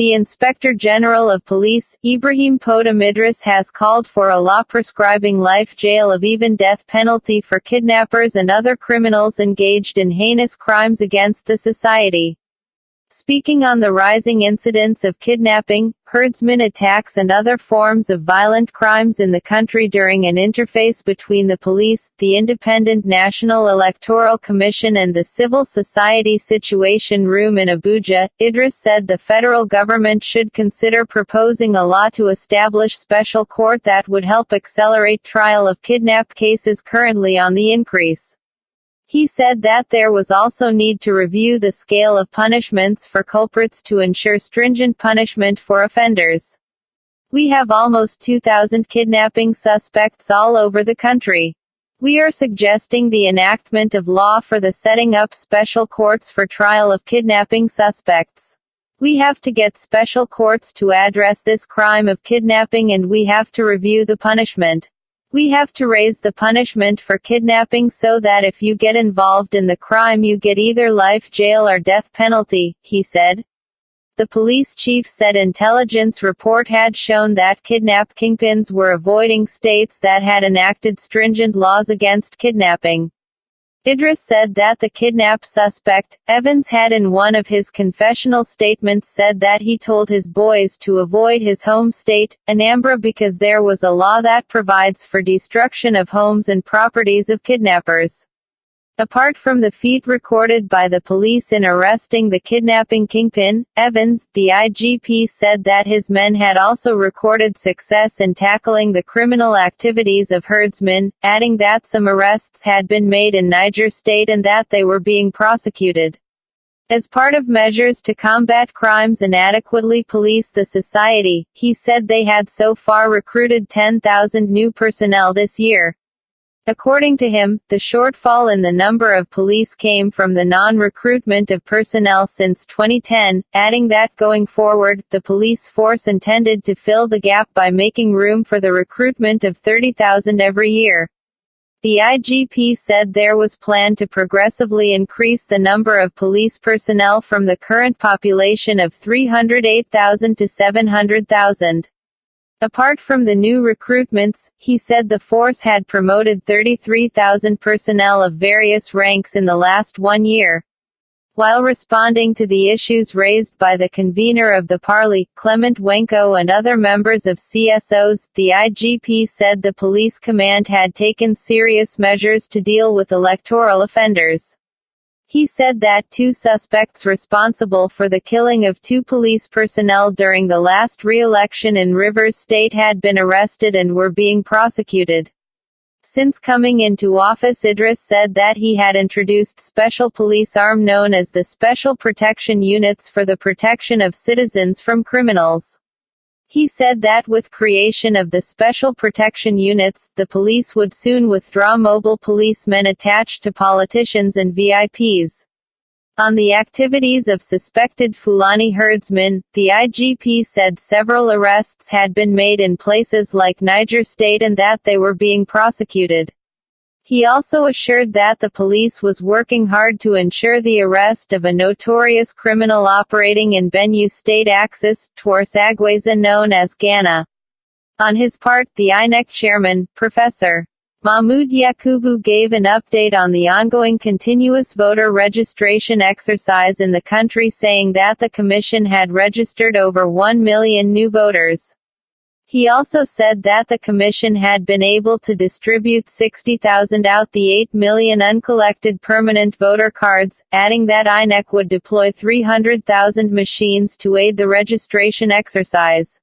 The Inspector General of Police, Ibrahim Kpotum Idris, has called for a law prescribing life jail or even death penalty for kidnappers and other criminals engaged in heinous crimes against the society. Speaking on the rising incidence of kidnapping, herdsmen attacks and other forms of violent crimes in the country during an interface between the police, the Independent National Electoral Commission and the Civil Society Situation Room in Abuja, Idris said the federal government should consider proposing a law to establish special court that would help accelerate trial of kidnap cases currently on the increase. He said that there was also need to review the scale of punishments for culprits to ensure stringent punishment for offenders. We have almost 2,000 kidnapping suspects all over the country. We are suggesting the enactment of law for the setting up special courts for trial of kidnapping suspects. We have to get special courts to address this crime of kidnapping, and we have to review the punishment. We have to raise the punishment for kidnapping so that if you get involved in the crime you get either life jail or death penalty, he said. The police chief said intelligence report had shown that kidnap kingpins were avoiding states that had enacted stringent laws against kidnapping. Idris said that the kidnap suspect, Evans, had in one of his confessional statements said that he told his boys to avoid his home state, Anambra, because there was a law that provides for destruction of homes and properties of kidnappers. Apart from the feat recorded by the police in arresting the kidnapping kingpin, Evans, the IGP said that his men had also recorded success in tackling the criminal activities of herdsmen, adding that some arrests had been made in Niger State and that they were being prosecuted. As part of measures to combat crimes and adequately police the society, he said they had so far recruited 10,000 new personnel this year. According to him, the shortfall in the number of police came from the non-recruitment of personnel since 2010, adding that going forward, the police force intended to fill the gap by making room for the recruitment of 30,000 every year. The IGP said there was plan to progressively increase the number of police personnel from the current population of 308,000 to 700,000. Apart from the new recruitments, he said the force had promoted 33,000 personnel of various ranks in the last 1 year. While responding to the issues raised by the convener of the parley, Clement Wenko, and other members of CSOs, the IGP said the police command had taken serious measures to deal with electoral offenders. He said that 2 suspects responsible for the killing of 2 police personnel during the last re-election in Rivers State had been arrested and were being prosecuted. Since coming into office, Idris said that he had introduced special police arm known as the Special Protection Units for the protection of citizens from criminals. He said that with creation of the Special Protection Units, the police would soon withdraw mobile policemen attached to politicians and VIPs. On the activities of suspected Fulani herdsmen, the IGP said several arrests had been made in places like Niger State and that they were being prosecuted. He also assured that the police was working hard to ensure the arrest of a notorious criminal operating in Benue State Axis, Twarsagweza, known as Ghana. On his part, the INEC chairman, Professor Mahmoud Yakubu, gave an update on the ongoing continuous voter registration exercise in the country, saying that the commission had registered over 1 million new voters. He also said that the commission had been able to distribute 60,000 out the 8 million uncollected permanent voter cards, adding that INEC would deploy 300,000 machines to aid the registration exercise.